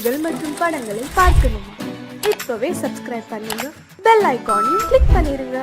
நிகழ்ச்சிகள் மற்றும் படங்களை பார்க்கணுமா? இப்பவே சப்ஸ்கிரைப் பண்ணுங்க, பெல் ஐகானையும் கிளிக் பண்ணிருங்க.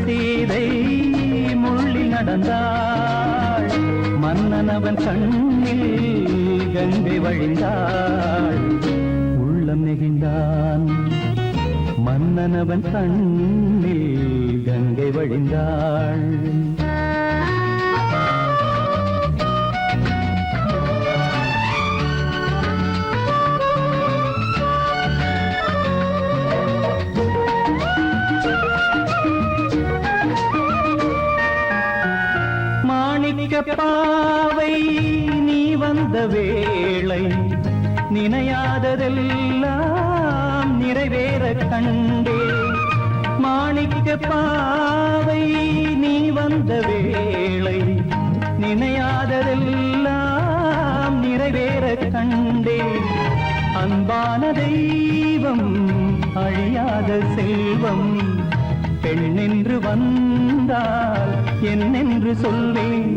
சீதை முள்ளில் நடந்தாள், மன்னனவன் கண்ணில் கங்கை வழிந்தாள். உள்ளம் நெகிழ்ந்தான், மன்னனவன் கண்ணில் கங்கை வழிந்தாள். பாவை நீ வந்த வேளை, நினையாததெல்லாம் நிறைவேற கண்டே. மாணிக்க பாவை நீ வந்த வேளை, நினையாததெல்லாம் நிறைவேற கண்டே. அன்பான தெய்வம் அழியாத செல்வம், பெண்ணென்று வந்தால் என்னென்று சொல்வேன்.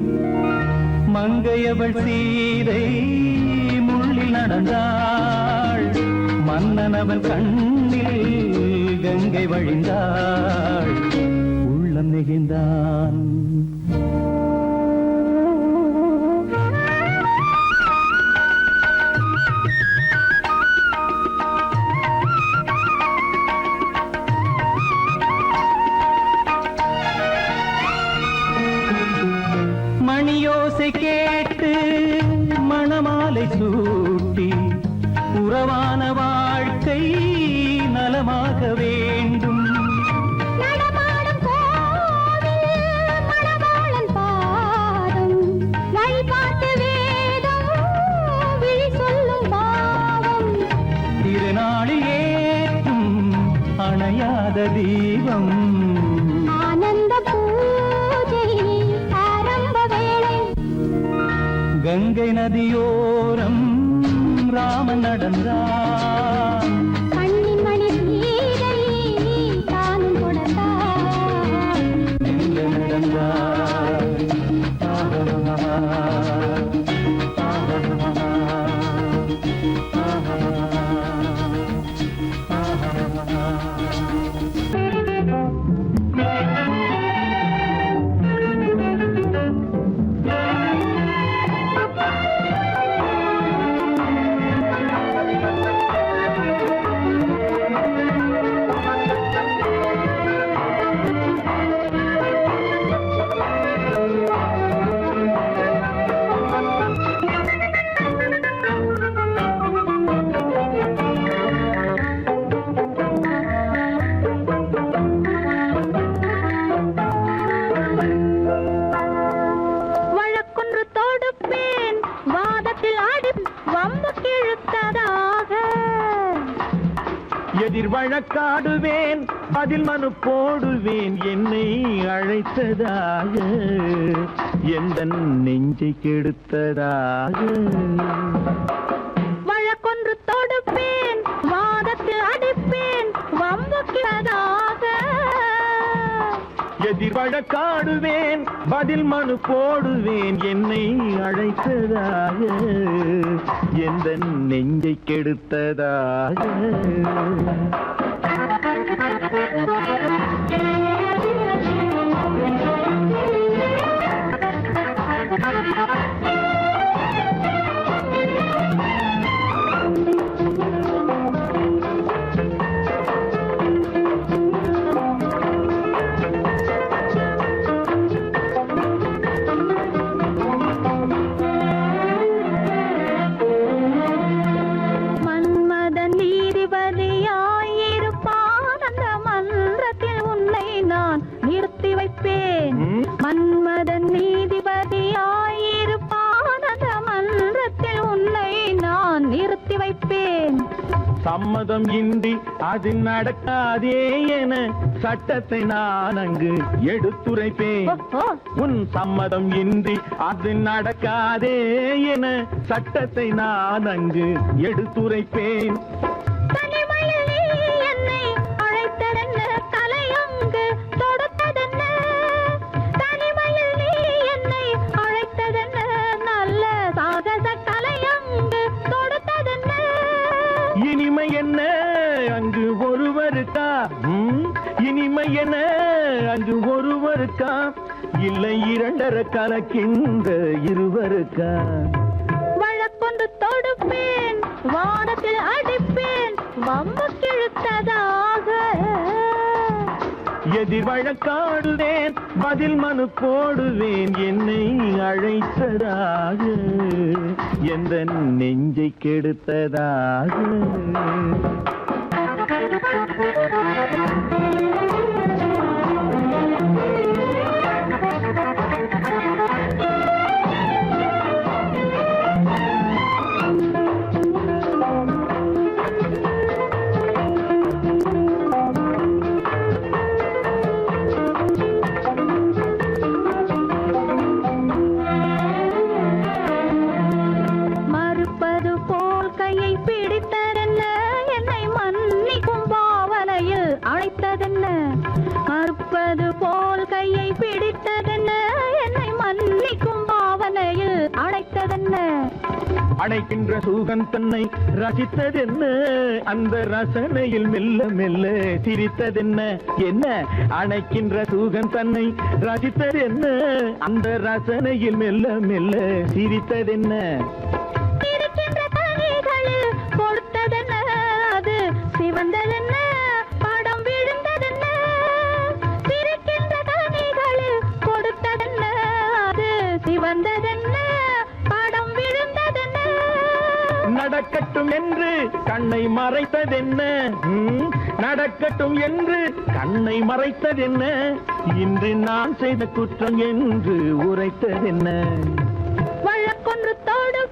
மங்கையவள் சீதை முள்ளில் நடந்தாள், மன்னனவன் கண்ணில் கங்கை வழிந்தாள். உள்ளம் நெகிழ்ந்தான். மணியோசை கேட்டு மணமாலை சூட்டி, உறவான வாழ்க்கை நலமாக வேண்டும். நடமாடும் கோவில் மணவாளன் பாதம், வழிபாட்டு வேதம் விழி சொல்லும் பாவம். திருநாளில் ஏற்றும் அணையாத தீபம், ஆனந்த பூஜை ஆரம்ப வேளை. கங்கை நதியோரம் ராமன் நடந்தான், கண்ணின் மணி சீதை தானும் கொடுத்தான். எங்க நடந்தான். எதிர் வழக்காடுவேன் பதில் மனு போடுவேன் என்னை அழைத்ததாக எந்த நெஞ்சை கெடுத்ததாக வழக்கொன்று தொடுப்பேன் வாதத்தில் அடிப்பேன் வம்புக்கிறதாக எதிர் வழக்காடுவேன் பதில் மனு போடுவேன் என்னை அழைத்ததாக எந்த நெஞ்சை கெடுத்ததாக மன்மதன் நீதிபதியாயிருப்பான் அந்த மன்றத்தில் உன்னை நான் நிறுத்தி வைப்பேன் மன்மதன் நீதிபதியாயிருப்பான் அந்த மன்றத்தில் உன்னை நான் நிறுத்தி வைப்பேன் சம்மதம் இன்றி அது நடக்காதே என சட்டத்தை நான் அங்கு எடுத்துரைப்பேன் உன் சம்மதம் இன்றி அது நடக்காதே என சட்டத்தை நான் அங்கு எடுத்துரைப்பேன் தனிமையில் நீ என்னை அழைத்ததென்ன தலையங்கு தொடுத்ததென்ன தனிமையில் நீ என்னை அழைத்ததென்ன நல்ல சாகச தலையங்கு தொடுத்ததென்ன இனிமை என்ன அங்கு ஒருவருக்கா இனிமை என்ன அங்கு ஒருவருக்கா இல்லை இரண்டரை கலக்கின்ற இருவருக்கா வழக்கொண்டு தொடுப்பேன் வானத்தில் அடிப்பேன் வம்பு கிழுத்ததாக எதிர் வழக்காடுவேன் பதில் மனு போடுவேன் என்னை அழைத்ததாக எந்த நெஞ்சை கெடுத்ததாக மறுப்பது போல் கையை பிடித்ததென்ன என்னை மன்னிக்கும் பாவனையில் அழைத்ததென்ன மறுப்பது போல் கையை பிடித்ததென்ன என்னை மன்னிக்கும் பாவனையில் அழைத்ததென்ன அணைக்கின்ற சூகன் தன்னை ரசித்ததென்ன அந்த ரசனையில் மெல்ல மெல்ல சிரித்ததென்ன என்ன அணைக்கின்ற சூகன் தன்னை ரசித்ததென்ன அந்த ரசனையில் மெல்ல மெல்ல சிரித்ததென்ன இருக்கின்ற கனிகளில் கொடுத்ததென்ன அது சிவந்ததென்ன படம் விழுந்ததென்ன இருக்கின்ற கனிகளில் கொடுத்ததென்ன அது சிவந்ததென்ன படம் விழுந்ததென்ன நடக்கட்டும் என்று கண்ணை மறைத்ததென்ன நடக்கட்டும் என்று கண்ணை மறைத்ததென்ன இன்று நான் செய்த குற்றம் என்று உரைத்ததென்ன வழக்கொன்று தொடு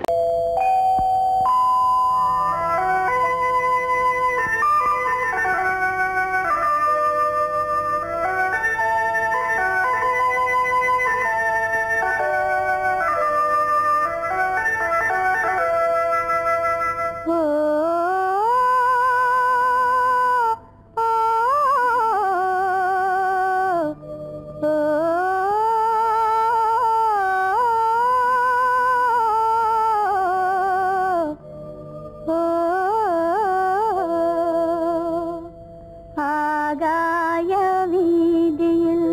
ஆகாய வீதியில்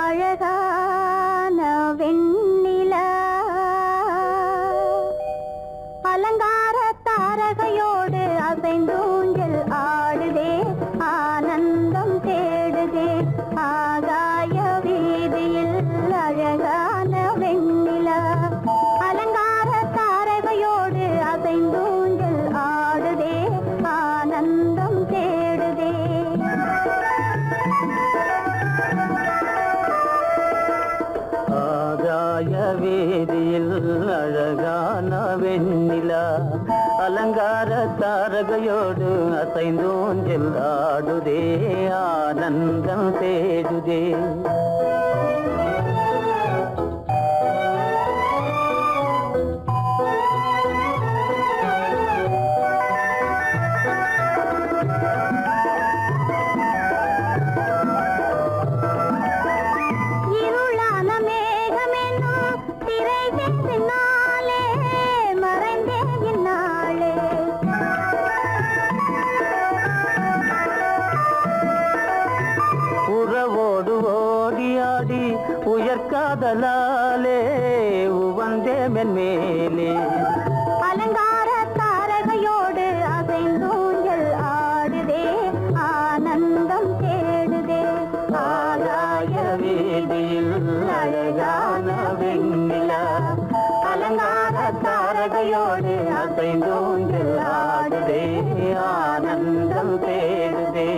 அழகான வெண்ணிலா அலங்கார தாரகையோடு அசைந்தூஞ்சல் ஆடுதே ஆனந்தம் தேடுதே ஆகாய வீதியில் அழகான வெண்ணிலா அலங்கார தாரகையோடு அசைந்தூஞ்சல் ஆடுதே ஆனந்தம் தேடுதே ஆகாய வீதியில் அழகான வெண்ணிலா அலங்கார தார தாரகையோடு அசைந்தோஞ்சல் ஆடுதே ஆனந்தம் தேடுதே உயர்காதலாலே உவந்தே மென்மேலே அலங்கார தாரகையோடு அசைந்தூஞ்சல் ஆடுதே ஆனந்தம் தேடுதே ஆகாய வீதியில் அழகான வெண்ணிலா அலங்கார தாரகையோடு அசைந்தூஞ்சல் ஆடுதே ஆனந்தம் தேடுதே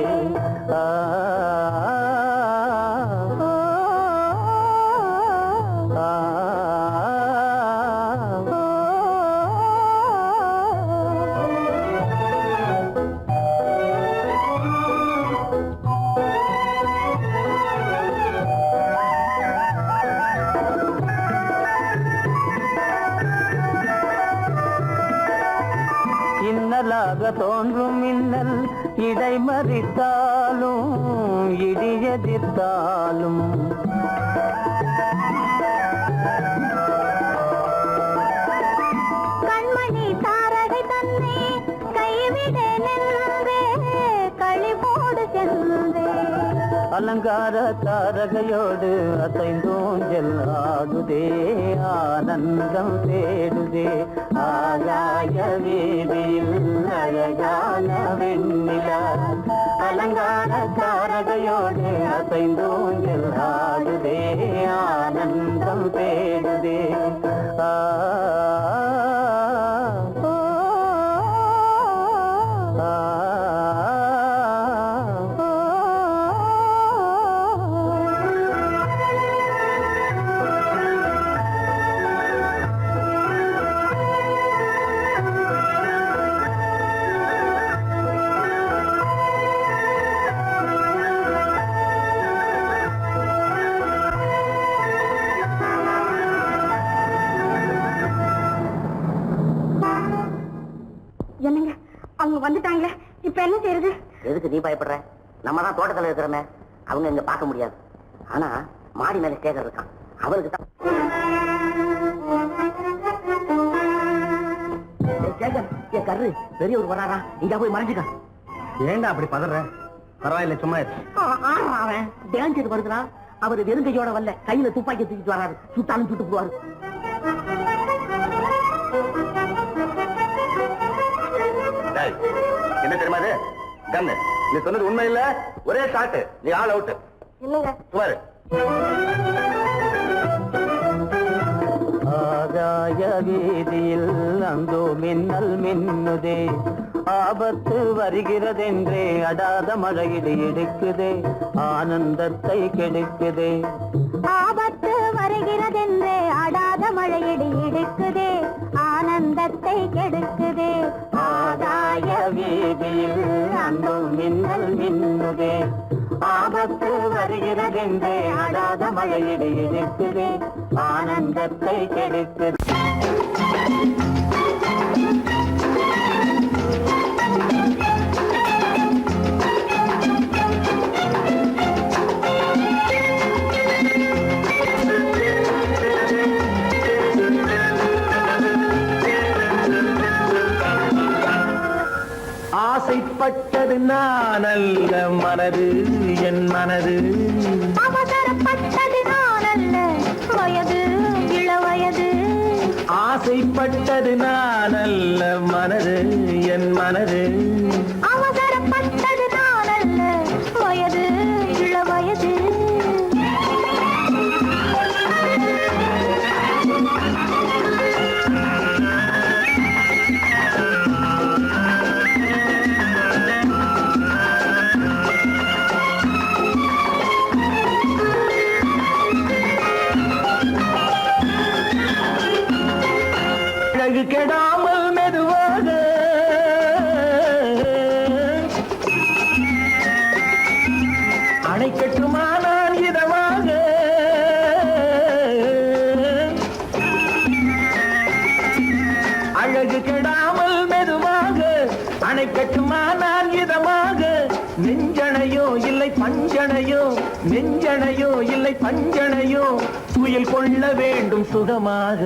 இன்னலாக தோன்றும் மின்னல் இடைமறித்தாலும் இடியெதிர்த்தாலும் கண்மணி தாரகை தன்னை கைவிட நின்றே களிபோடு சென்றே அலங்கார தாரகையோடு அசைந்தோஞ்சல் ஆடுதே ஆனந்தம் தேடுதே ஆகாய வீதியில் அழகான வெண்ணிலா அலங்கார தாரகையோடு அசைந்தோஞ்சல் ஆடுதே ஆனந்தம் தேடுதே என்னங்க அவங்க வந்துட்டாங்களே இப்ப என்ன செய்யறது? எதுக்கு நீ பயப்படுற? நம்ம தான் தோட்டத்துல இருக்கிறோமே, அவங்க இங்க பார்க்க முடியாது. ஆனா மாடி மேல ஸ்டேகர் இருக்கான், அவருக்கு தான். என் கரு பெரிய ஒரு வராரா, இங்க போய் மறைஞ்சுக்க. ஏண்டா அப்படி பதற? பரவாயில்ல, சும்மா அவன் டேஞ்சர் வருகிறான். அவர் வெறுங்கையோட வரல, கையில துப்பாக்கி தூக்கிட்டு வராரு. சுட்டாலும் சுட்டு போவாரு. என்ன தெரியுமா இது? கண்ணு. நீ சொன்னது உண்மை இல்ல, ஒரே ஷாட், நீ ஆல் அவுட். இல்லங்க சுமாரு. ஆகாய வீதியில் அந்தோ மின்னல் மின்னுதே, ஆபத்து வருகிறதென்றே அடாத மழையிடு எடுக்குதே, ஆனந்தத்தை கெடுக்குதே. ஆபத்து வருகிறதென்றே அடாத மழையிடி இடுக்குதே, ஆனந்தத்தை கெடுக்குதே. ஆகாய வீதியில் அந்தோ மின்னல் மின்னுதே, ஆபத்து வருகிறதென்றே அடாத மழையிடு எடுக்குதே, ஆனந்தத்தை கெடுக்குதே. ஆசைப்பட்டது நான் அல்ல மனது, என் மனது. அவசரப்பட்டது நான் அல்ல வயது, இள வயது. ஆசைப்பட்டது நான் அல்ல மனது, என் மனது. அவசரப்பட்டது நான் அல்ல வயது, இள வயது. கெடாமல் மெதுவாக மானான் இதமாக அழகு கெடாமல் மெதுவாக அணை கட்டுமா நான் இதமாக நெஞ்சணையோ இல்லை பஞ்சனையோ நெஞ்சணையோ இல்லை பஞ்சனையோ துயில் கொள்ள வேண்டும் சுகமாக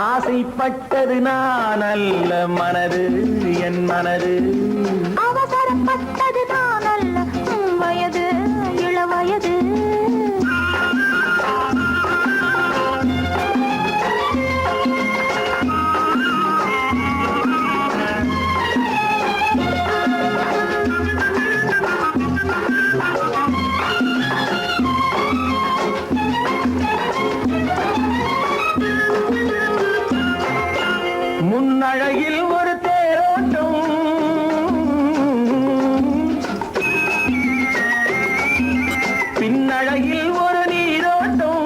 ஆசைப்பட்டது நான் அல்ல மனது என் மனது அவசரப்பட்டது நான் அல்ல வயது இளவயது முன்னழகில் ஒரு தேரோட்டம் பின்னழகில் ஒரு நீரோட்டம்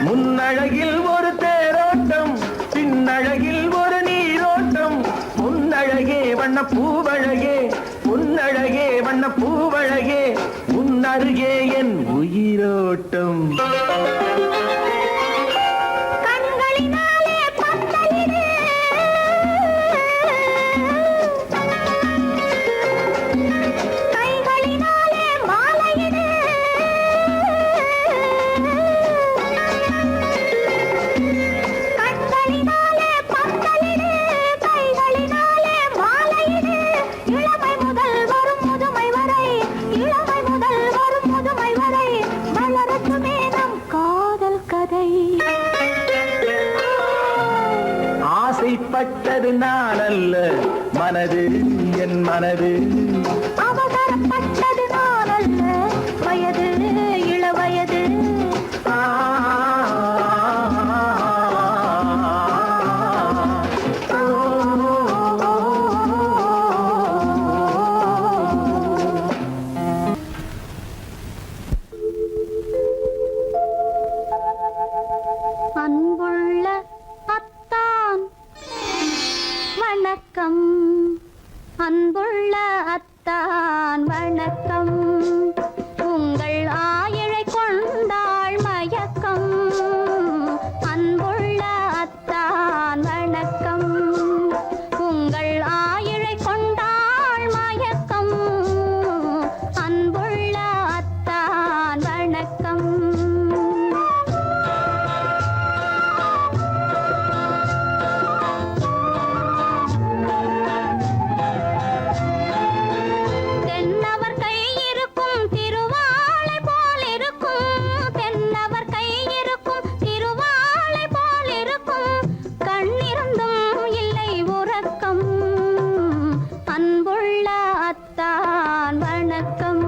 முன்னழகில் ஒரு தேரோட்டம் பின்னழகில் ஒரு நீரோட்டம் பொன்னழகே வண்ண பூவழகே பொன்னழகே வண்ண பூவழகே உன்னருகே என் உயிரோட்டம் ஆசைப்பட்டது நான் அல்ல மனது என் மனது அவசரப்பட்டது நான் அல்ல வயது இளவயது அன்புள்ள அத்தான் வணக்கம் அன்புள்ள அத்தான் வணக்கம் உங்கள் ஆயிழை கொண்டாள் மயக்கம் அன்புள்ள அத்தான் வணக்கம் உங்கள் ஆயிழை கொண்டாள் மயக்கம் அன்புள்ள அத்தான் வணக்கம் தென்னவர் கை இருக்கும் திருவாளை போல் இருக்கும் தென்னவர் கை இருக்கும் திருவாளை போல் இருக்கும் கண்ணிருந்தும் இல்லை உறக்கம் அன்புள்ள அத்தான் வணக்கம்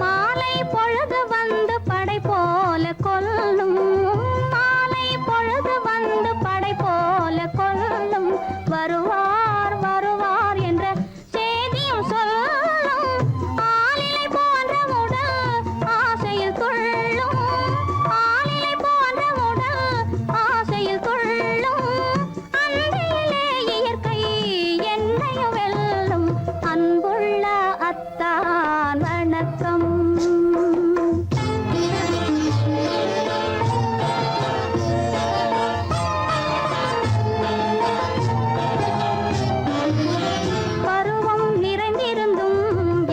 மாலை பொழுது வந்து படை போல கொல்லும் மாலை பொழுது வந்து படை போல கொல்லும் வருவார் வருவார் என்ற செய்தியும் சொல்லும் ஆளிலை போன்ற உடல் ஆசையில் துள்ளும் ஆளிலை போன்ற உடல் ஆசையில் துள்ளும் அன்றிலே இயற்கை என்னையும் வெல்லும் அன்புள்ள அத்தான் வணக்கம் பருவம் நிறைந்திருந்தும்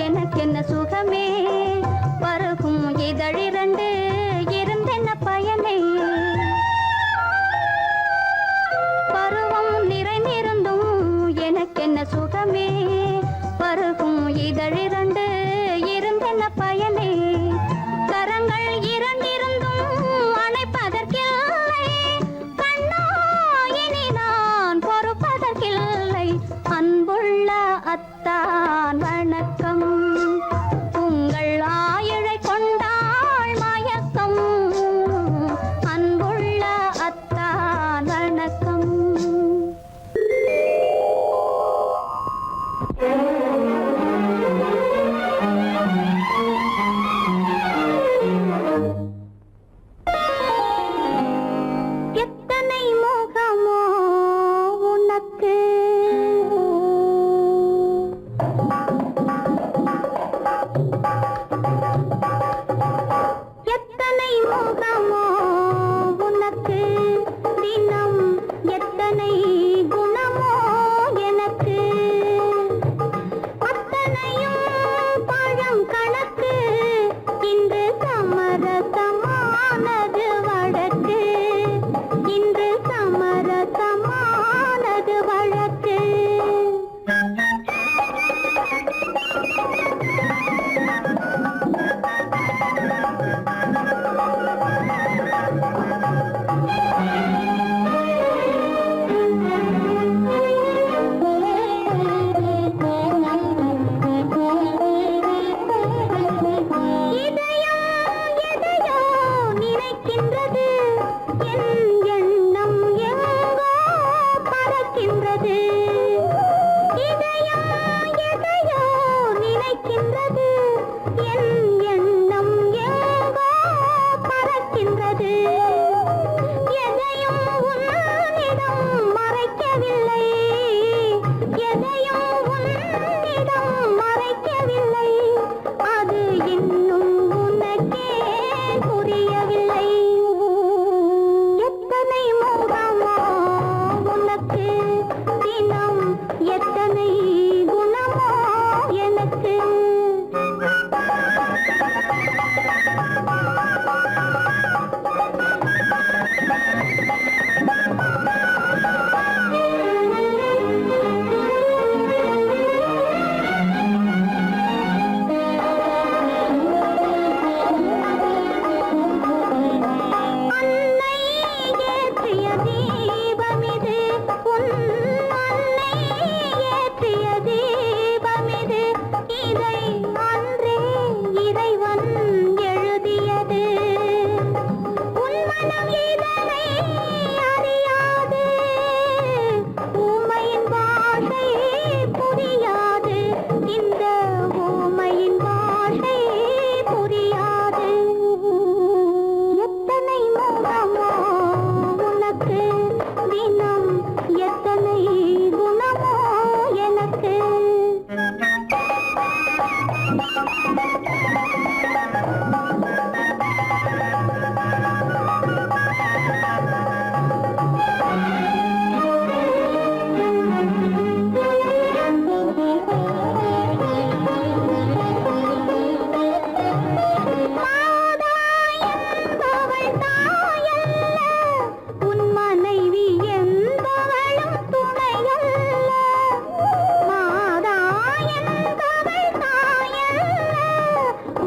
எனக்கென்ன சுகமே பருகும் இதழிரண்டு இருந்தென்ன பயனே பருவம் நிறைந்திருந்தும் எனக்கென்ன சுகமே இதழிரண்டு இருந்தென்ன பயனே, கரங்கள் இரண்டிருந்தும் அணைப்பதற்கில்லை. கண்ணா இனி நான் பொறுப்பதற்கில்லை. அன்புள்ள அத்தான் வணக்கம், உங்கள் ஆயுளை கொண்டாள் மயக்கம். அன்புள்ள அத்தான் வணக்கம். எத்தனை முகமோ உனக்கு, எத்தனை முகமோ உனக்கு, தினம் எத்தனை குணமோ எனக்கு. அத்தனையும் பழம் கணக்கு, இன்று சமரசமானது வழக்கு. இன்று சமரசமானது வழக்கு. இதயம் எதையோ நினைக்கின்றது, என் எண்ணம் எங்கோ பறக்கின்றது. இதயம் எதையோ நினைக்கின்றது, என் எண்ணம் எங்கோ பறக்கின்றது. எதையும் உன்னிடம் மறைக்கவில்லை, எதையும் உன்னிடம் மறைக்கவில்லை. அது இன்னும் உனக்கே புரியவில்லை. எத்தனை முகமோ உனக்கு, தினம் எத்தனை குணமோ எனக்கு. அன்னை ஏற்றிய தீபமிது, உன் அன்னை ஏற்றிய தீபமிது. இதை அன்றே இறைவன் எழுதியது. உன் மனம் இதனை அறியாது, ஊமையின் பாஷை புரியாது. இந்த ஊமையின் பாஷை புரியாது. எத்தனை முகமோ உனக்கு, தினம் எத்தனை குணமோ எனக்கு. மாதா என்பவள் தாயல்ல, உன் மனைவி என்பவளும் துணையல்ல. மாதா என்பவள் தாயல்ல,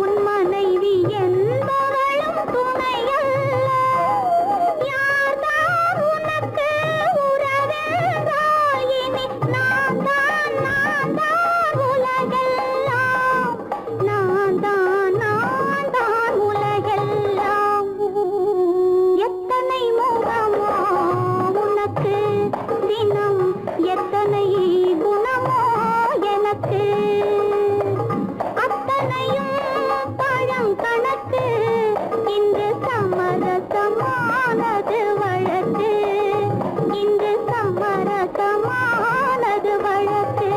உன் மனைவி என்பவளும் துணையல்ல. யார்தான் உனக்கு உறவென்றால் இனி நான் தான் உலகெல்லாம். நான் தான் உலகெல்லாம். எத்தனை முகமோ உனக்கு, தினம் எத்தனை குணமோ எனக்கு. அத்தனையும் பழம் கணக்கு, இன்று சமரசமானது வழக்கு. இன்று சமரசமானது வழக்கு.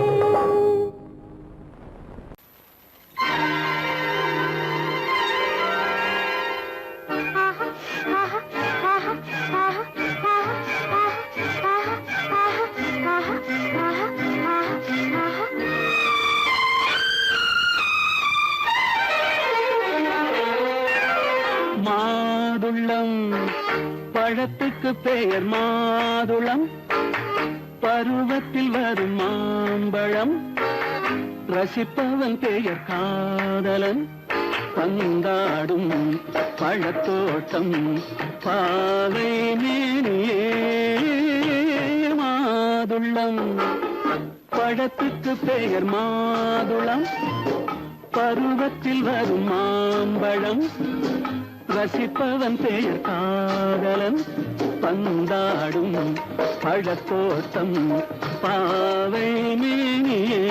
மாதுளம் பழத்துக்கு பெயர் மாதுளம், பருவத்தில் வரும் மாம்பழம். ரசிப்பவன் பெயர் காதலன் பந்தாடும் பழத்தோட்டம் பாவை மேனியே மாதுளம் பழத்துக்கு பெயர் மாதுளம் பருவத்தில் வரும் மாம்பழம் ரசிப்பவன் பெயர் காதலன் பந்தாடும் பழத்தோட்டம் பாவை மேனியே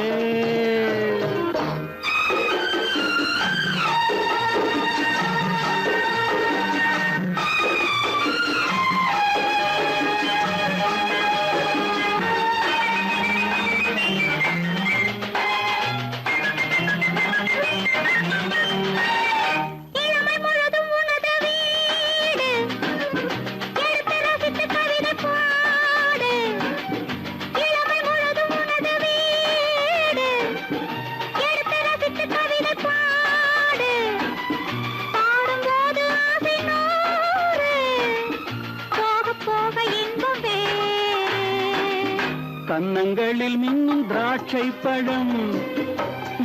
கன்னங்களில் மின்னும் திராட்சை பழம்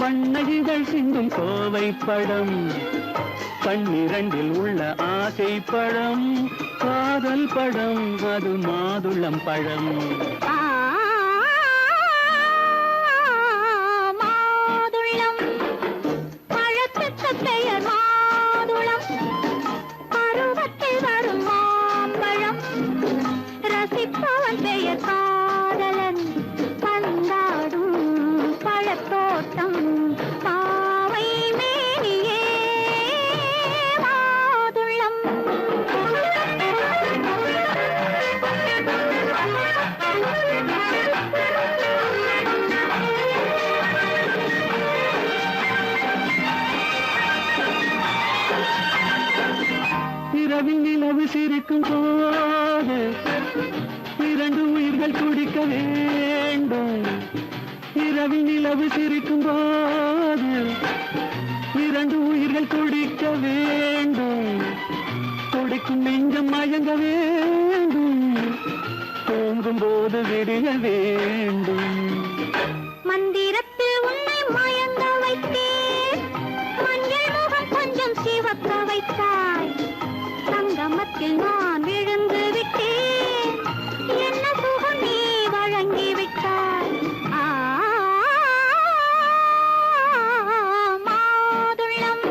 வண்ணகிகள் சிந்தும் கோவை பழம் கண்ணிரண்டில் உள்ள ஆசை பழம் காதல் பழம் அது மாதுளம் பழம் மாதுளம் பழத்துக்கு பெயர் மாதுளம் பருவத்தில் வரும் மாம்பழம் ரசிப்பவன் பெயர் காதலன் பந்தாடும் பழத்தோட்டம் பாவை மேனியே மாதுளம் இரவில் நிலவு சிரிக்கும் போது இரண்டு உயிர்கள் துடிக்க வேண்டும் இரவில் நிலவு சிரிக்கும் போது இரண்டு உயிர்கள் துடிக்க வேண்டும் துடிக்கும் நெஞ்சம் மயங்க வேண்டும் தூங்கும் போது விடிய வேண்டும் மந்திரத்தில் உன்னை மயங்க வைத்தேன் மஞ்சள் முகம் கொஞ்சம் சிவக்க வைத்தாய் சங்கமத்தில் நான் விழுந்து விட்டேன் என்ன சுகம் நீ வழங்கி விட்டாய் மாதுளம்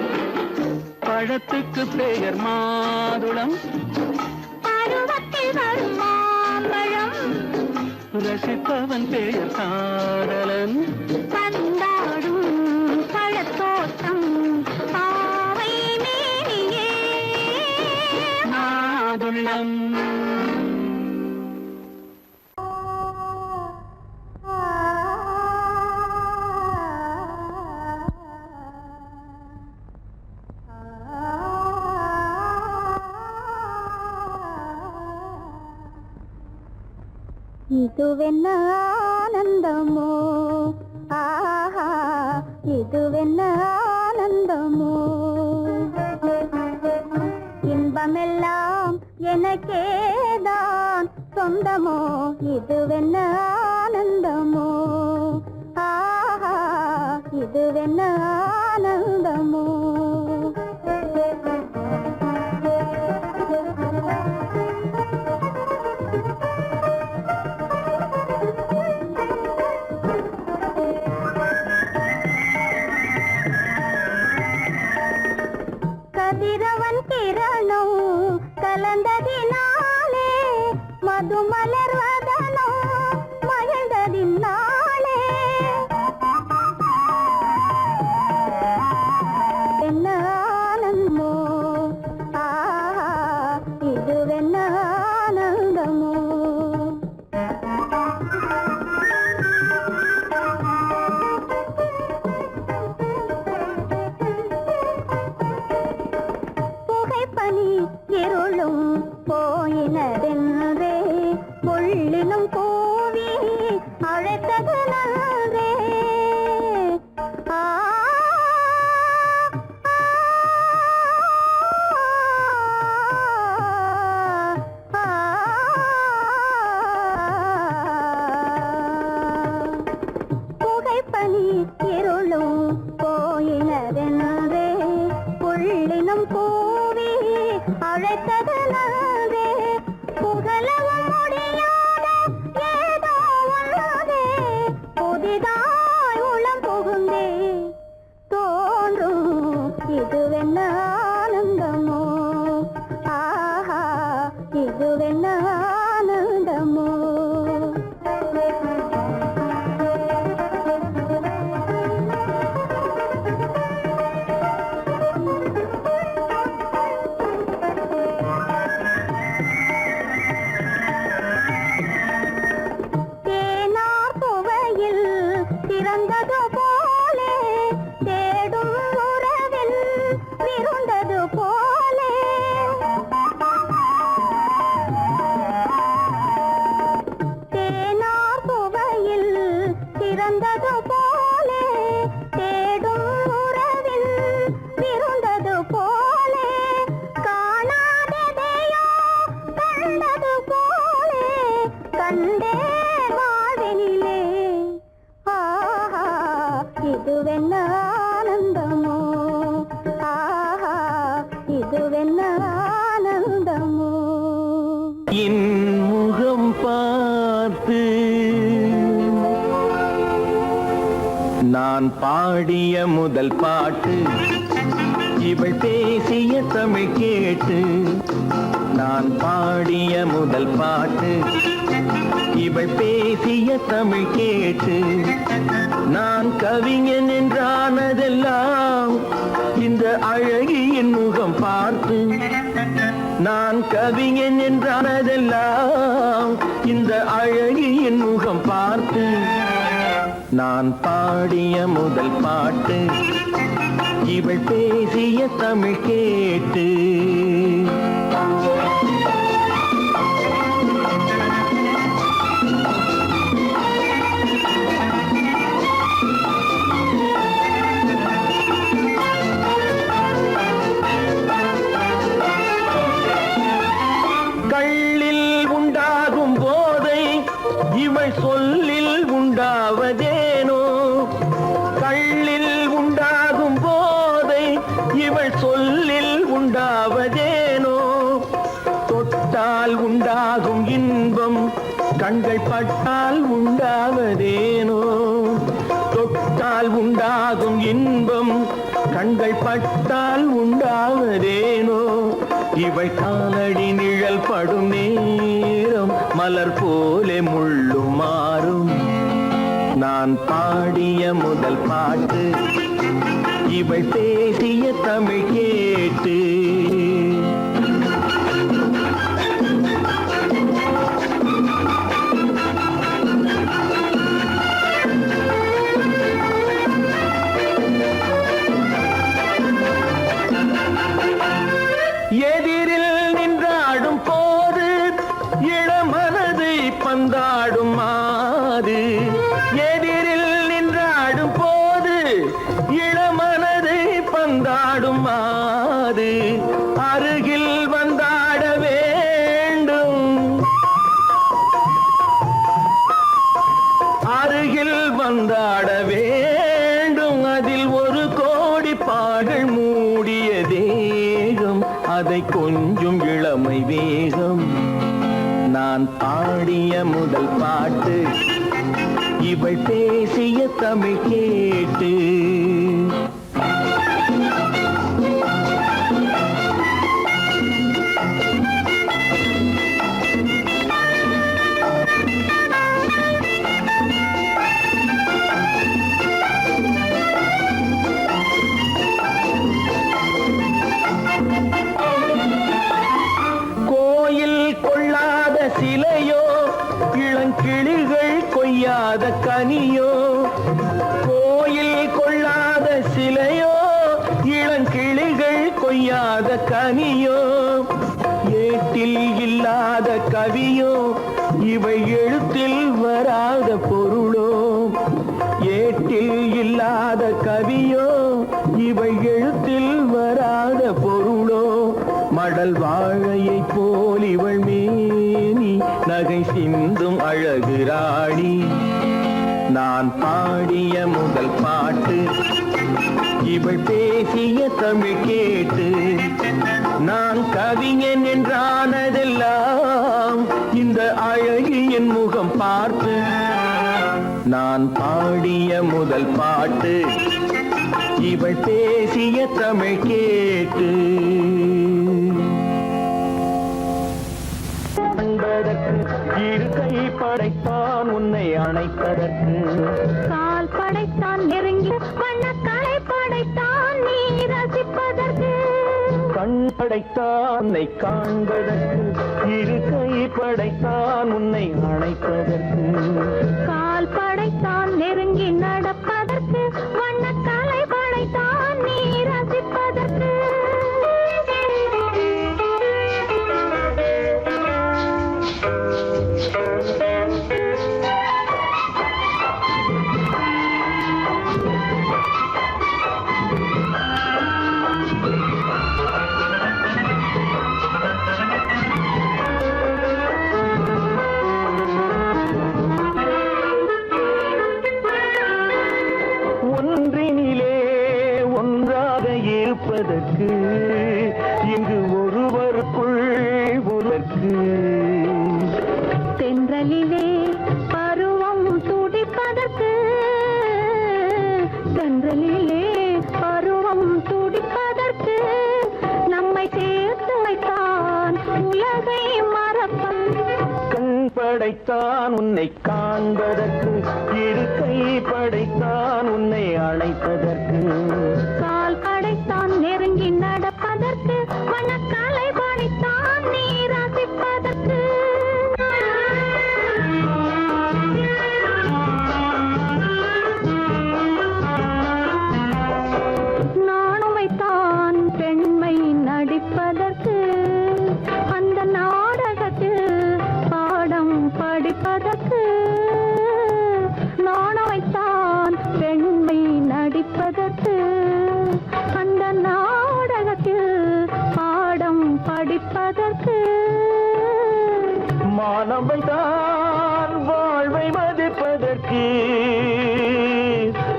பழத்துக்கு பெயர் மாதுளம் பருவத்தில் வரும் மாம்பழம் ரசிப்பவன் பெயர் காதலன் பந்தாடும் பழத்தோட்டம் பாவை மேனியே மாதுளம் இதுவென்ன ஆனந்தமோ ஆஹா இதுவென்ன ஆனந்தமோ இன்பமெல்லாம் எனக்கேதான் சொந்தமோ இதுவென்ன ஆனந்தமோ ஆஹா இதுவென்ன ஆனந்தமோ கதிரவன் கிரணம் கலந்ததினாலே மது மலர்வதனோ மகிழ்ந்ததினாலே என்ன ஆனந்தமோ ஆஹா இதுவென்ன ஆனந்தமோ புகைப்பனி இருளும் போயினதென்றே ஆனந்தமோ ஆஹா இதுவென்ன ஆனந்தமோ என் முகம் பார்த்து நான் பாடிய முதல் பாட்டு இவள் பேசிய தமிழ் கேட்டு நான் பாடிய முதல் பாட்டு இவள் பேசிய தமிழ் கேட்டு நான் கவிஞன் என்றானதெல்லாம் இந்த அழகியின் முகம் பார்த்து நான் கவிஞன் என்றானதெல்லாம் இந்த அழகியின் முகம் பார்த்து நான் பாடிய முதல் பாட்டு இவள் பேசிய தமிழ் கேட்டு கள்ளில் உண்டாகும் போதை இவள் சொல்லில் உண்டாவதேனோ கள்ளில் உண்டாகும் போதை இவள் சொல்லில் உண்டாவதேனோ தொட்டால் உண்டாகும் இன்பம் கண்கள் பட்டால் உண்டாவதேனோ தொட்டால் உண்டாகும் இன்பம் கண்கள் பட்டால் உண்டாவதேனோ இவள் காலடி நிழல் படும் நேரம் மலர் போலே முள்ளும் மாறும் நான் பாடிய முதல் பாட்டு இவள் பேசிய தமிழ் கேட்டு எதிரில் நின்றாடும் போது இளமனதை பந்தாடும் மாது எதிரில் நின்றாடும் போது இளமனதை பந்தாடும் மாது அருகில் வந்தாட வேண்டும் அருகில் வந்தாட வேண்டும் அதில் ஒரு கோடி பாடல் மூடிய தேகம் அதை கொஞ்சம் இளமை வேகம் நான் பாடிய முதல் பாட்டு இவள் பேசிய தமிழ் கேட்டு சிலையோ இளங்கிளிகள் கொய்யாத கனியோ கோயில் கொள்ளாத சிலையோ இளங்கிளிகள் கொய்யாத கனியோ ஏட்டில் இல்லாத கவியோ இவை எழுத்தில் வராத பொருளோ ஏட்டில் இல்லாத கவியோ இவை எழுத்தில் வராத பொருளோ மடல் வாழையை போல் இவள் மேனி நகை சிந்தும் அழகு ராணி நான் பாடிய முதல் பாட்டு இவள் பேசிய தமிழ் கேட்டு நான் கவிஞன் என்றானதெல்லாம் இந்த அழகியின் முகம் பார்த்து நான் பாடிய முதல் பாட்டு இவள் பேசிய தமிழ் கேட்டு இரு கை படைத்தான் உன்னை அணைப்பதற்கு கால் படைத்தான் நெருங்கி வண்ணக்காலை படைத்தான் நீ ரசிப்பதற்கு கண் படைத்தான் உன்னை காண்பதற்கு இரு கை படைத்தான் உன்னை அணைப்பதற்கு கால் படைத்தான் நெருங்கி நடப்பதற்கு வண்ணக்காலை படைத்தான் நீ ரசிப்பதற்கு இருப்பதற்கு இங்கு ஒருவருக்குள் ஒருவருக்கு தென்றலிலே பருவம் துடிப்பதற்கு தென்றலிலே பருவம் துடிப்பதற்கு நம்மை சேர்த்து வைத்தான் உலகை மறப்பன் கண் படைத்தான் உன்னை காண்பதற்கு இரு கை படைத்தான் உன்னை அழைப்பதற்கு கால் படைத்தான் நெருங்கி நடப்பதற்கு மனக்காலை படைத்தான் நீ ரசிப்பதற்கு நானும் வைத்தான் பெண்மை நடிப்பதற்கு அந்த நாடகத்தில் பாடம் படிப்பதற்கு நானும் வைத்தான் பெண்மை நடிப்பதற்கு அந்த நாடகத்தில் பாடம் படிப்பதற்கு மானவைதான் வாழ்வை மதிப்பதற்கு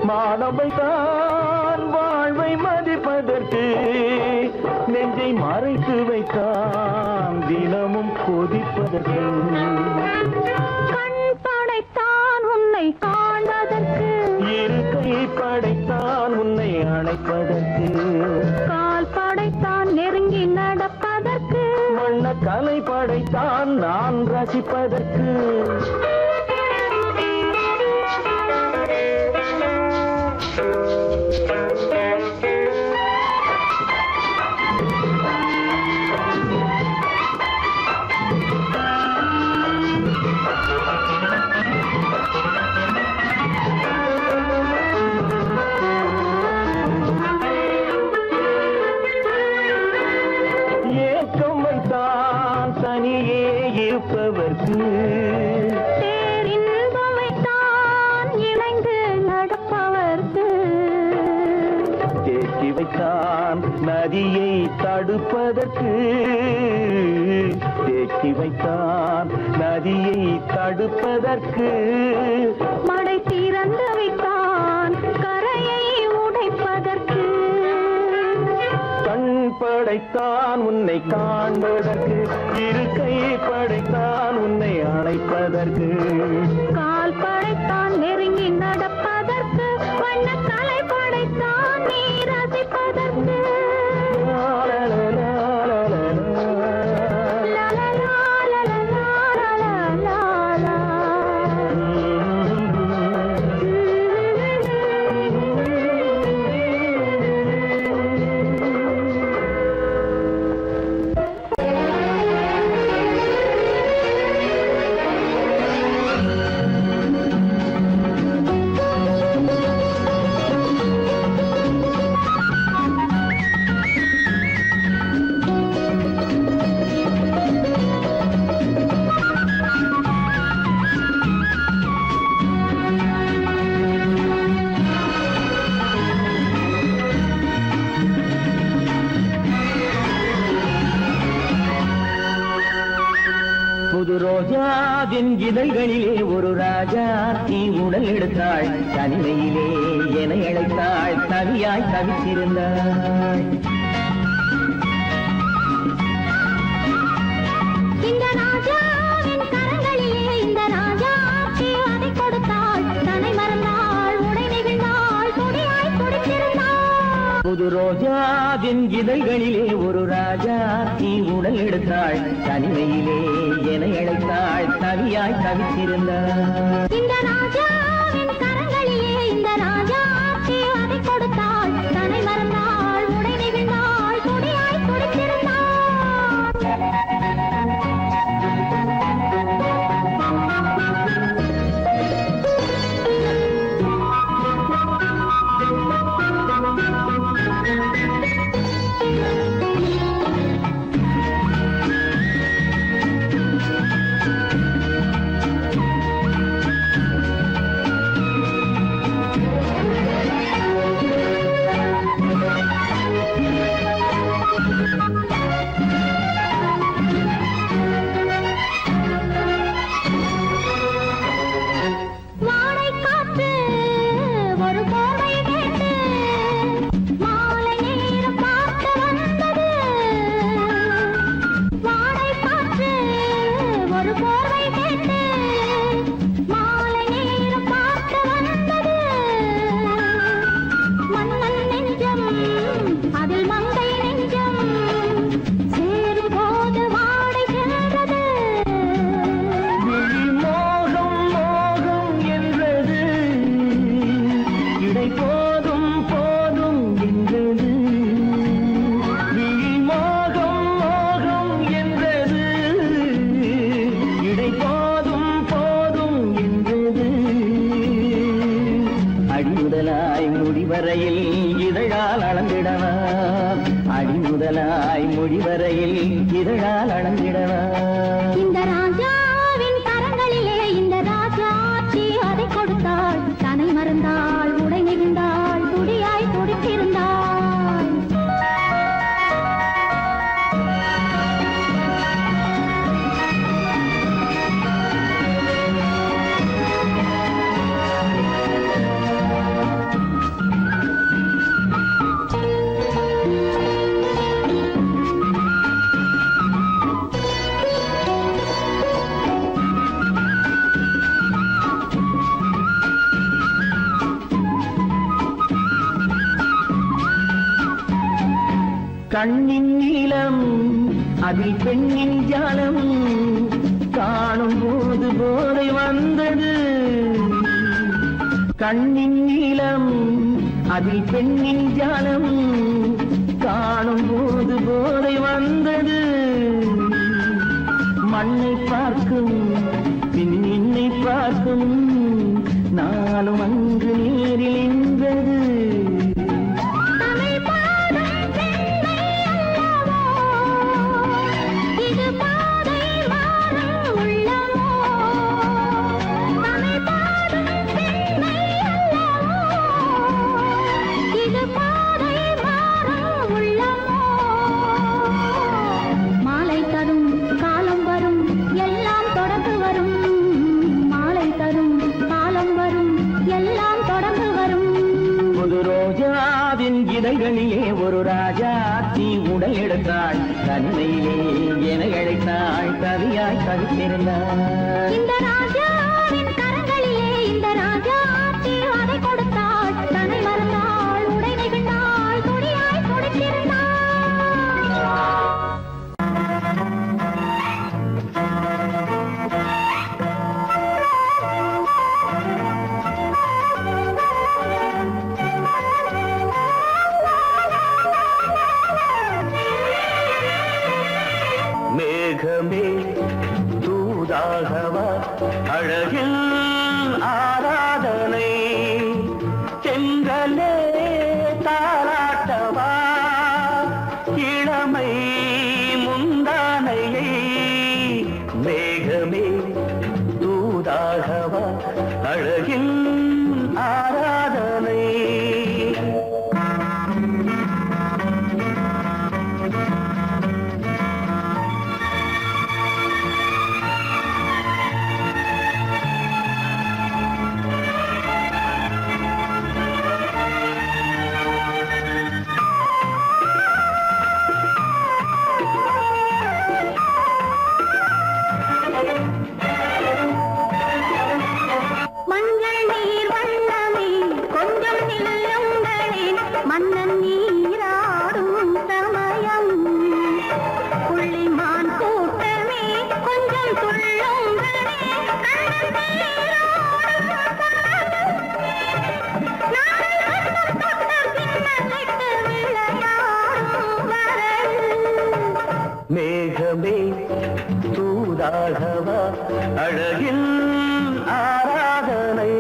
மானவைதான் வாழ்வை மதிப்பதற்கு நெஞ்சை மறைத்து வைத்தான் தினமும் கொதிப்பதற்கு கண் படைத்தான் உன்னை காண்பதற்கு இரு கை படைத்தான் உன்னை அழைப்பதற்கு கால் படைத்தான் நெருங்கி நடப்பதற்கு வண்ண கலை படைத்தான் நான் ரசிப்பதற்கு ஏக்கம் வைத்தான் தனியே இருப்பவர்க்கு பேரின்பம் வைத்தான் இணைந்து நடப்பவர்க்கு தேக்கி வைத்தான் நதியை தடுப்பதற்கு தேக்கி வைத்தான் நதியை தடுப்பதற்கு மடை திறந்து வைத்தான் கரையை உடைப்பதற்கு கண் படைத்தான் உன்னை காண்பதற்கு இரு கை படைத்தான் உன்னை அழைப்பதற்கு கால் படைத்தான் நெருங்கி நடப்பதற்கு வண்ண கலை படைத்தான் நீ ரசிப்பதற்கு புது ரோஜாவின் இதழ்களிலே ஒரு ராஜா தீ உடல் எடுத்தாள் தனிமையிலே என அழைத்தாள் தவியாய் தவித்திருந்தாள் இந்த ராஜாவின் கரங்களிலே இந்த ராஜாக்கு அதை கொடுத்தாள் தன்னை மறந்தாள் உடை நெகிழ்ந்தாள் கொடியாய் துடித்திருந்தாள் புது ரோஜாவின் இதழ்களிலே ஒரு ராஜா தீ உடல் எடுத்தாள் தனிமையிலே என அழைத்தாள் தவியாய் தவித்திருந்தாள் இந்த ராஜாவின் கரங்களிலே இந்த ராஜாக்கு அதை கொடுத்தாள் தன்னை மறந்தாள் உடை நெகிழ்ந்தாள் கொடியாய் துடித்திருந்தாள் இதழால் அளந்திடவா அடிமுதலாய் முடிவரையில் இதழால் அளந்திடவா இந்த ராஜாவின் கரங்களிலே இந்த ராஜாச்சி அதை கொடுத்தாள் தன்னை மறந்தாள் உடை நெகிழ்ந்தாள் துடியாய் துடித்திருந்தாள் கண்ணின் நீளம் அதில் பெண்ணின் ஜாலம் காணும் போது போதை வந்தது கண்ணின் நீளம் அதில் பெண்ணின் ஜாலம் காணும் போது போதை வந்தது மண்ணை பார்க்கும் பின் என்னை பார்க்கும் நானும் அங்கு நேரில் நின்றது இதழ்களிலே ஒரு ராஜாத்தி உடையெடுத்தாள் தன்மையிலே என அழைத்தாள் கவியாய் கவித்திருந்தாள் இந்த ராஜாவின் கரங்களிலே இந்த ராஜாச்சி அதை கொடுத்தாள் தன்னை மறந்தாள் உடை நெகிழ்ந்தாள் துடியாய் துடித்திருந்தாள் மேகமே தூதாகவா அழகில் ஆராதனை செங்கலே தாராட்டவா இளமை முந்தானையை மேகமே தூதாகவா அழகில் ஆராதனை மஞ்சள் நீர் வண்ணமே கொஞ்சம் நில்லுங்களேன் மன்னன் நீராடும் சமயம் புள்ளிமான் கூட்டமே கொஞ்சம் துள்ளுங்களே கண்ணன் நீராடும் மேகமே தூதாகவா அழகில் ஆராதனை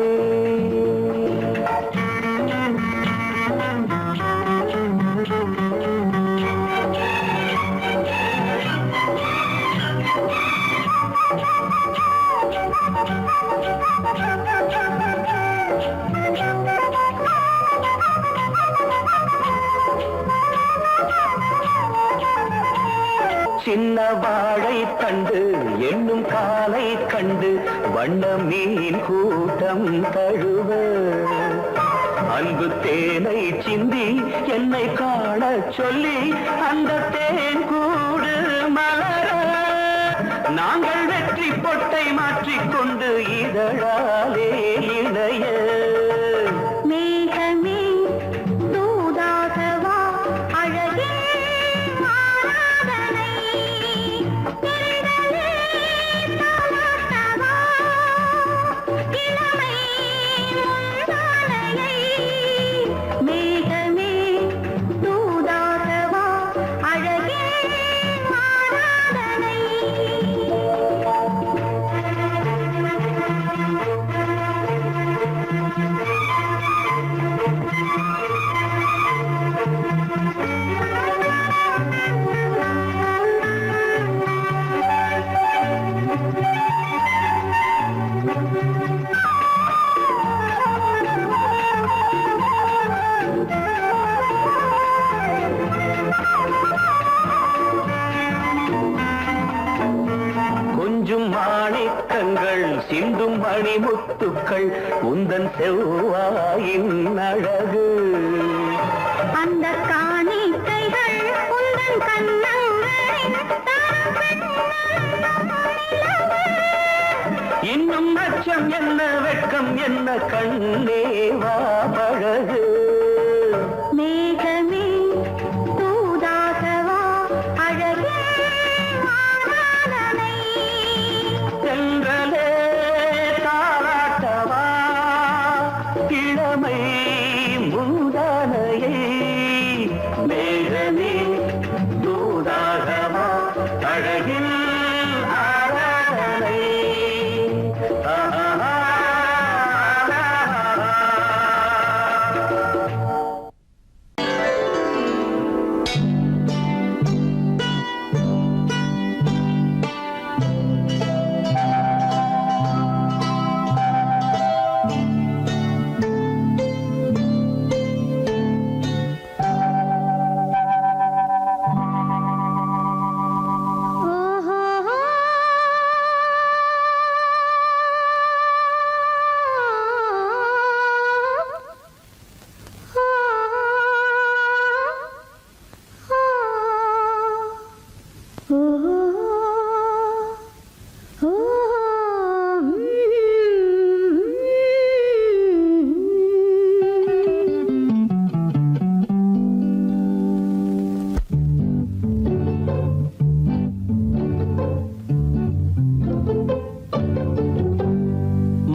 சின்ன வாழை தண்டு என்னும் காலை கண்டு வண்ண மீன் கூட்டம் தழுவ அன்பு தேனை சிந்தி என்னை காண சொல்லி அந்த தேன் கூடு மலர நாங்கள் வெற்றி பொட்டை மாற்றிக்கொண்டு இதழாலே இணைய மேகமே தூதாகவா அழகே ஆராதனை திரளே தாலாட்டவா இளமை முந்தானையை மேகமே தூதாகவா அழகே ஆராதனை மாணிக்கங்கள் சிந்தும் மணிமுத்துக்கள் உந்தன் செவ்வாயின் அழகு. அந்த காணிக்கைகள் உந்தன் கண்ணங்களின் இன்னும் அச்சம் என்ன வெட்கம் என்ன கண்ணே வா பழகு. மேகமே தூதாகவா அழகே ஆராதனை. சென்றலே தாராட்டவா இளமை மூதானையை. மேகமே தூதாகவா அழகில் ஆராதனை.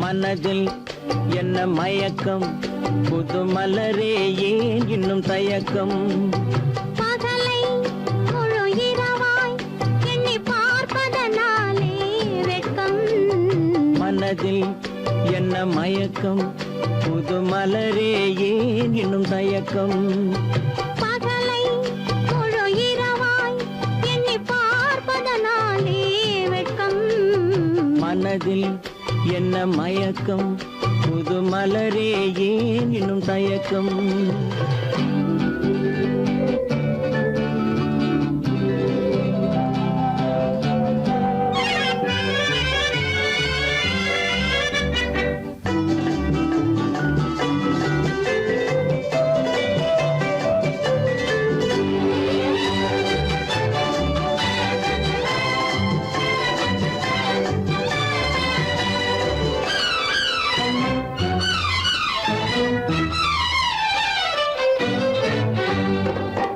மனதில் என்ன மயக்கம் புது மலரே ஏன் இன்னும் தயக்கம். பகலை முழு இரவாய் எண்ணி பார்ப்பதனாலே வெட்கம். மனதில் என்ன மயக்கம் புது மலரே ஏன் இன்னும் தயக்கம். பகலை முழு இரவாய் எண்ணி பார்ப்பதனாலே வெட்கம். மனதில் என்ன மயக்கம் புது மலரே ஏன் இன்னும் தயக்கம்.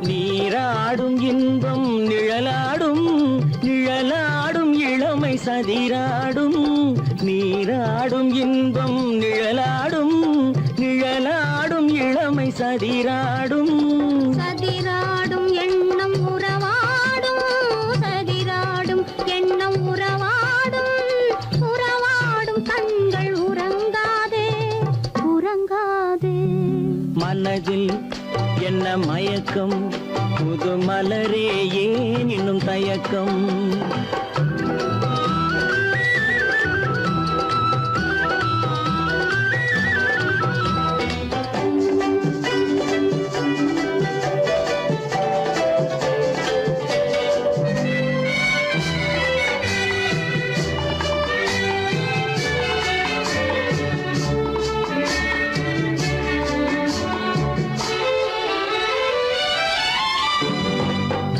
நீராடும் இன்பம் நிழலாடும் நிழலாடும் இளமை சதிராடும். நீராடும் இன்பம் நிழலாடும் நிழலாடும் இளமை சதிராடும். சதிராடும் எண்ணம் உறவாடும் சதிராடும் எண்ணம் உறவாடும். உறவாடும் கண்கள் உறங்காதே உறங்காதே. மனதில் என்ன மயக்கம் புது மலரே ஏன் இன்னும் தயக்கம்.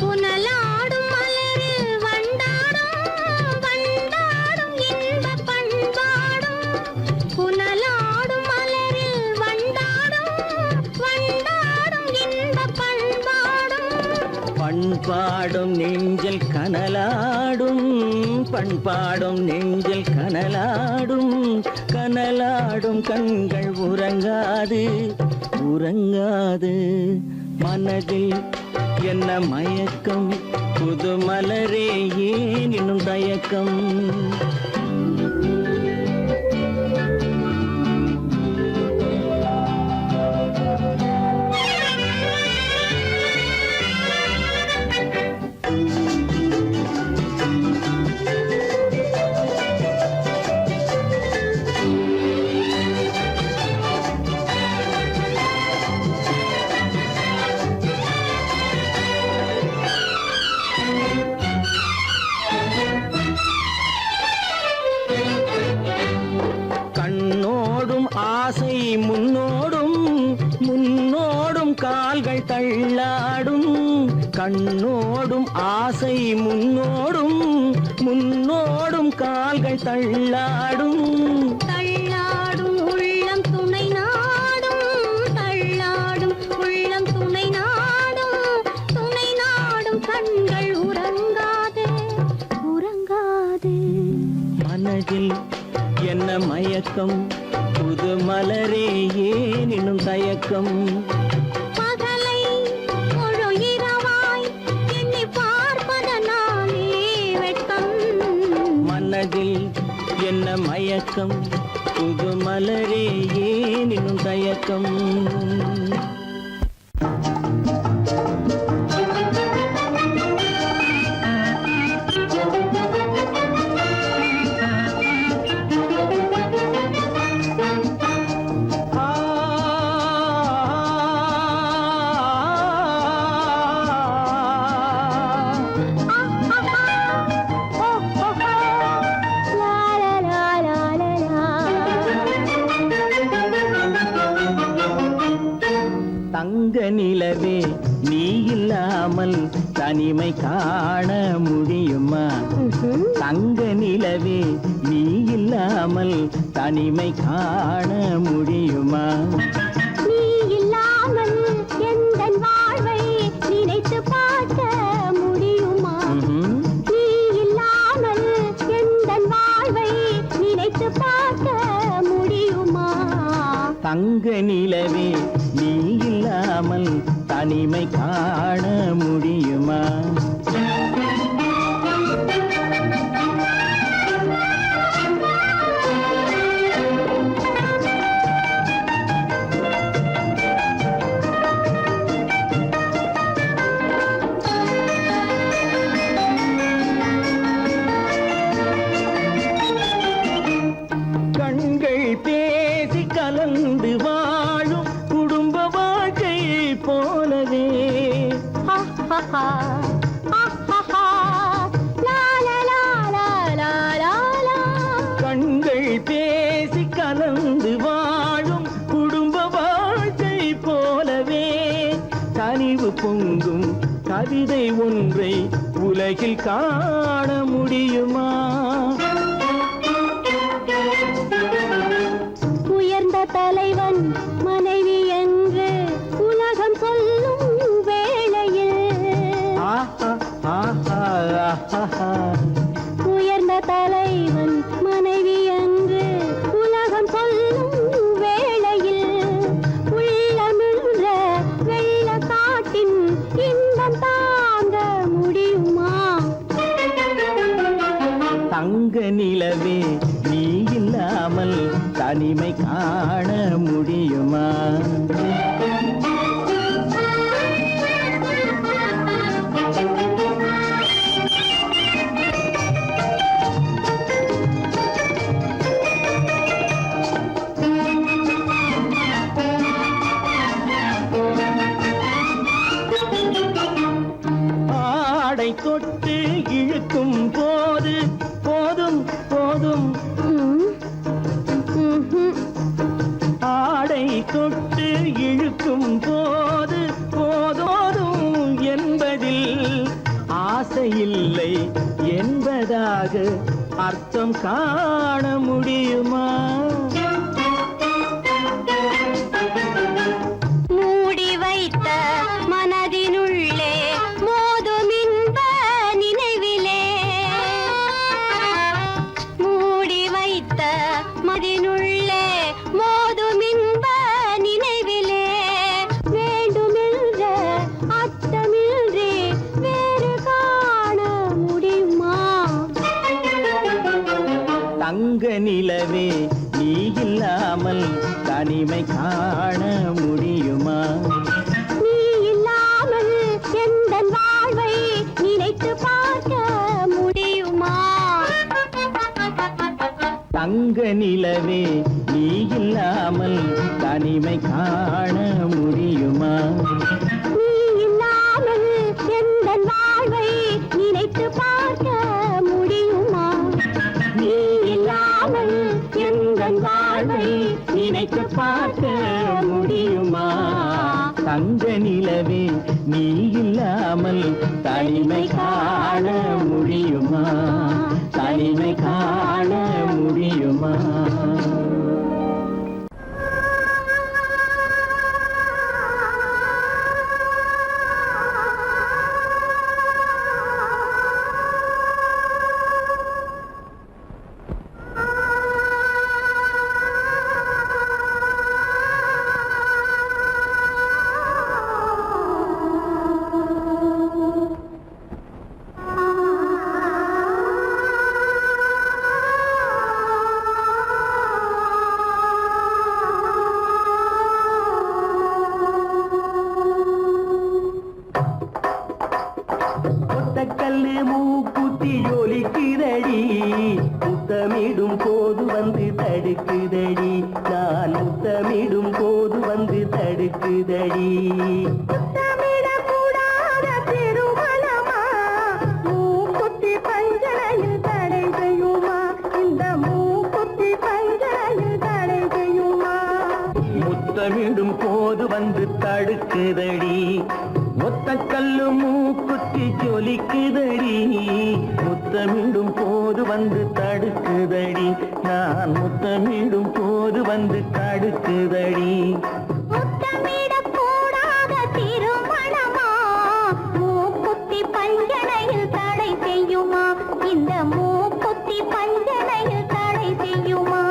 புனலாடும் மலரில் வண்டாடும் வண்டாடும் இன்பப் பண்பாடும். புனலாடும் மலரில் வண்டாடும் வண்டாடும் இன்பப் பண்பாடும். பண்பாடும் நெஞ்சில் கனலாடும் பண்பாடும் நெஞ்சில் கனலாடும். கனலாடும் கண்கள் உறங்காது உறங்காது. மனதில் என்ன மயக்கம் புது மலரே ஏன் இன்னும் தயக்கம். தள்ளாடும் கண்ணோடும் ஆசை முன்னோடும் முன்னோடும் கால்கள் தள்ளாடும் தள்ளாடும் உள்ளம் துணை நாடும் தள்ளாடும் உள்ளம் துணை நாடும் துணை நாடும் கண்கள் உறங்காது உறங்காது மனதில் என்ன மயக்கம் புது மலரே ஏன் இன்னும் தயக்கம் பகலை முழு இரவாய் எண்ணி பார்ப்பதனாலே வெட்கம் மனதில் என்ன மயக்கம் புது மலரே ஏன் இன்னும் தயக்கம் தங்க நிலவே நீ இல்லாமல் தனிமை காண முடியுமா தங்க நிலவே நீ இல்லாமல் தனிமை காண முடியுமா நீ இல்லாமல் எந்தன் வாழ்வை நினைத்து பார்க்க முடியுமா நீ இல்லாமல் எந்தன் வாழ்வை நினைத்து பார்க்க முடியுமா தங்க நிலவே நீ இல்லாமல் தனிமை காண முடியுமா கண்கள் பேசி கலந்து வாழும் குடும்ப வாழ்க்கை போலவே கண்கள் பேசி கலந்து வாழும் குடும்ப வாழ்க்கை போலவே கனிவு பொங்கும் கவிதை ஒன்றை உலகில் காண முடியுமா உயர்ந்த தலைவன் மனைவி என்று உலகம் சொல்லும் வேளையில் உயர்ந்த தலைவன் மனைவி என்று உலகம் சொல்லும் வேளையில் உள்ளமிழ்ற வெள்ள காட்டின் இன்பம் தாங்க முடியுமா தங்க நிலவே நீ இல்லாமல் தனிமை காண முடியுமா ஆடை தொட்டு இழுக்கும் போது போதும் போதும் ஆடை தொட்டு இழுக்கும் போது போதோதும் என்பதில் ஆசையில்லை என்பதாக அர்த்தம் காண முடியுமா மூடி வைத்த மனதினுள்ளே மோதும் இன்ப நினைவிலே மூடி வைத்த மதினுள்ளே மோதும் இன்ப நினைவிலே வேண்டுமென்ற அர்த்தமின்றி வேறு காண முடியுமா தங்க நிலவே நீ இல்லாமல் தனிமை காண முடியுமா நீ இல்லாமல் எந்தன் வாழ்வை நினைத்து பார்க்க முடியுமா தங்க நிலவே நீ இல்லாமல் தனிமை காண முடியுமா நீ இல்லாமல் எந்தன் வாழ்வை நினைத்து பார்க்க முடியுமா நீ இல்லாமல் எங்கள் வாழ்வை நினைத்து பார்க்க முடியுமா தங்க நிலவே நீ இல்லாமல் தனிமை காண முடியுமா? தனிமை காண முடியுமா? கல்லு மூக்குத்தி ஜொலிக்குதடி, முத்தமிடும் போது வந்து தடுக்குதடி, நான் முத்தமிடும் போது வந்து தடுக்குதடி. முத்தமிடக்கூடாத திருமணமா, மூக்குத்தி பஞ்சனையில் தடை செய்யுமா? இந்த மூக்குத்தி பஞ்சனையில் தடை செய்யுமா? முத்தமிடும் போது வந்து தடுக்குதடி, ஒத்த கல்லு மூக்குத்தி ஜொலிக்குதடி, முத்தமிடும் போது வந்து தடுக்குதடி, நான் முத்தமிடும் போது வந்து தடுக்குதடி. முத்தமிடக்கூடாத திருமணமா, மூக்குத்தி பஞ்சனையில் தடை செய்யுமா? இந்த மூக்குத்தி பஞ்சனையில் தடை செய்யுமா?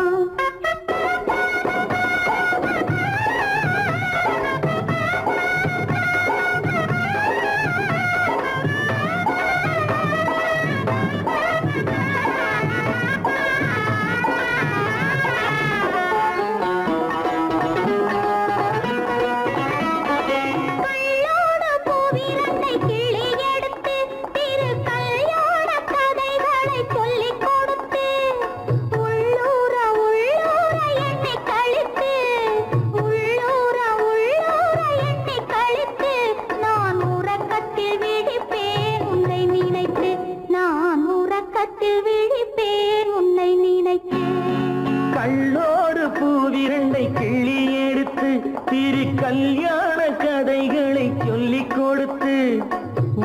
கள்ளோடு பூவிரண்டை கிள்ளி எடுத்து திரு கல்யாண கதைகளை சொல்லிக் கொடுத்து,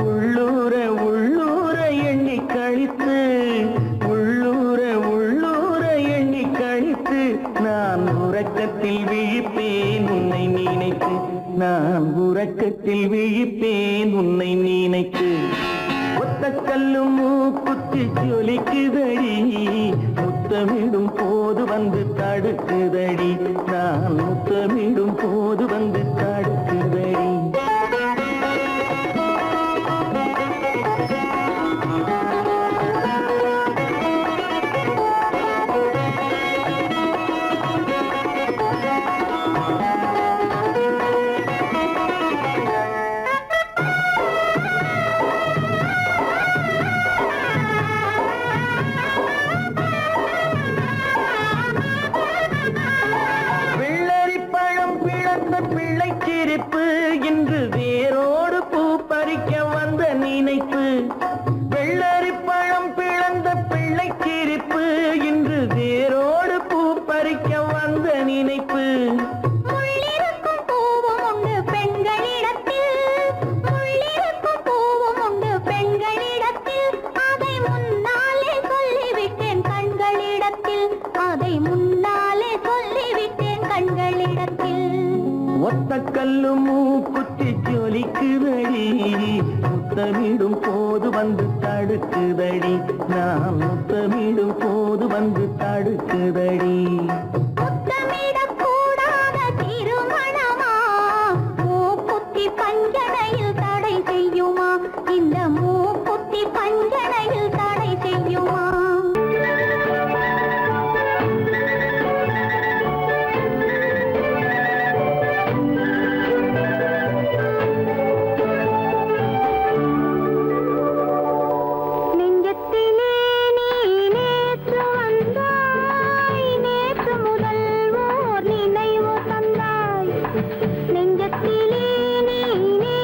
உள்ளூர உள்ளூர எண்ணி கழித்து, உள்ளூர உள்ளூர எண்ணி கழித்து, நான் உறக்கத்தில் விழிப்பேன் உன்னை நினைத்து, நான் உறக்கத்தில் விழிப்பேன் உன்னை நினைத்து. ஒத்த கல்லு மூக்குத்தி ஜொலிக்குதடி, முத்தமிடும் போது வந்து தடுக்குதடி, நான் முத்தமிடும் போது வந்து தடுக்குதடி. பிள்ளைச்சிரிப்பு இன்று வேரோடு பூ பறிக்க வந்த நினைப்பு, வெள்ளரி பழம் பிளந்த பிள்ளைச்சிரிப்பு இன்று வேரோடு பூ பறிக்க வந்த நினைப்பு. முள்ளிருக்கும் பூவும் உண்டு பெண்களிடத்தில், முள்ளிருக்கும் பூவும் உண்டு பெண்களிடத்தில், அதை முன்னாலே சொல்லிவிட்டேன் கண்களிடத்தில், அதை முன்னாலே சொல்லிவிட்டேன் கண்களிடத்தில். ஒத்த கல்லு மூக்குத்தி ஜொலிக்குதடி, முத்தமிடும் போது வந்து தடுக்குதடி, நான் முத்தமிடும் போது வந்து தடுக்குதடி. முத்தமிடக்கூடாத திருமணமா, மூக்குத்தி பஞ்சனையில் தடை செய்யுமா? இந்த மூக்குத்தி பஞ்சனையில் தடை செய்யுமா? நெஞ்சத்திலே நீ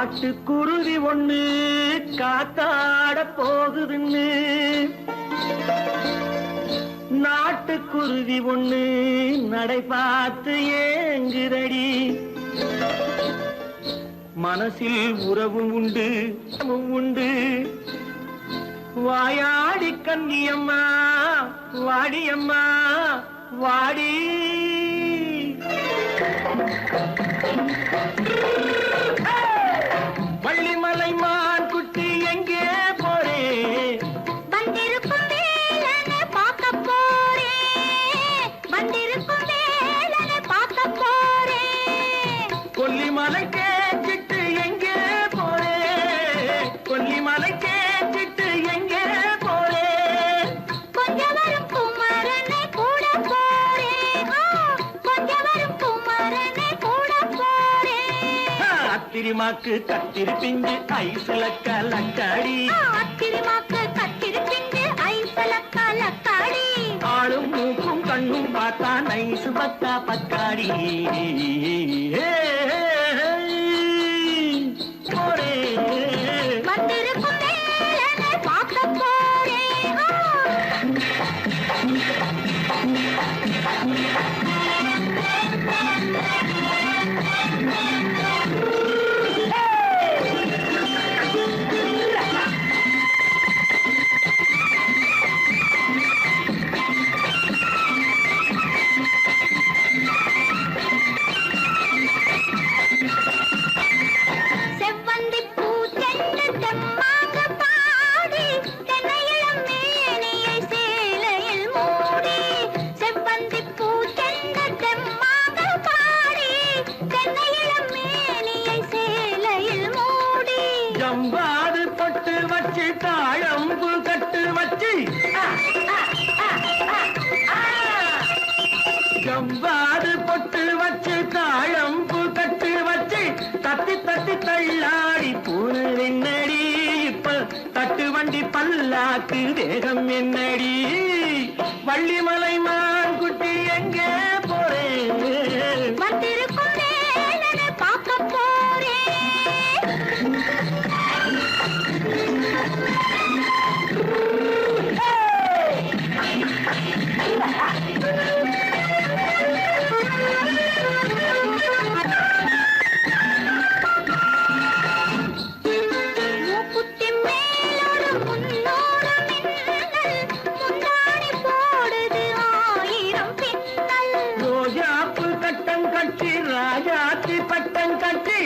காட்டுக்குருவி ஒண்ணு காத்தாட போகுதுன்னு நாட்டுக்குருவி ஒண்ணு நடை பார்த்து ஏங்குதடி மனசில் உறவும் உண்டு உண்டு வாயாடி கன்னியம்மா வாடியம்மா வாடி வள்ளிமலை மான் குட்டி எங்கே போறே வந்திருக்கும் வேலனை பார்க்க போறேன் வந்திருக்கும் வேலனை பார்க்க போறேன் கொல்லிமலை கேச்சிட்டு எங்கே போறே கொல்லிமலை கேச்சிட்டு எங்கே போறே கொஞ்சம் வரும் குமரனை கூட போறேன் கொஞ்சம் வரும் குமரனை கூட போறேன் அத்திரிமாக்கு கத்திரி பிஞ்சு ஐசுல கலக்காடி அத்திரிமாக்கு கத்திரி பிஞ்சு ஐசல கலக்காடி ஆளும் மூக்கும் கண்ணும் பார்த்தா நைசு பத்தா பக்காடி போறே வந்திருக்கும் வேலனை பார்க்க போறேன் செவ்வந்தி பூ செண்டு தெம்மாக பாடி தென்னையிளம் மேனியை சேலையில் மூடி செவ்வந்தி பூ செண்டு தெம்மாக பாடி தென்னையிளம் மேனியை சேலையில் மூடி ஜம்பாது பட்டு வச்சு தாழம்பு கட்டு வச்சு ஜம்பாது பொட்டு வச்சு தாழம்பு கட்டு வச்சு தட்டி தட்டி தள்ளாடி பூனு என்னடி இப்ப தட்டு வண்டி பல்லாக்கு வேகம் என்னடி வள்ளிமலை மான் குட்டி எங்கே போறேன் வந்திருக்கும் வேலனை பார்க்க போறேன் மூக்குத்தி மேலோடு முன்னோடு மின்னல் முந்தாணி போடுது ஆயிரம் பின்னல் ரோஜாப்பு கட்டம் கட்டி ராஜாத்தி பட்டம் கட்டி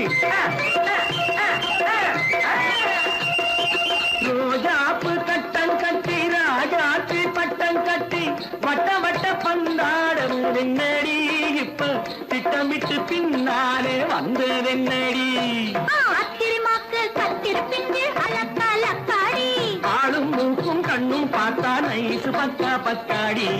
ரோஜாப்பு கட்டம் கட்டி ராஜாத்தி பட்டம் கட்டி வட்ட வட்ட பந்தாடம் என்னடி இப்ப திட்டமிட்டு பின்னாலே வந்ததென்னடி அத்திரிமாக்கு கத்திரி பிஞ்சு அலக்காடி ஆளும் மூக்கும் கண்ணும் பார்த்தா நைசு பக்கா பக்காடி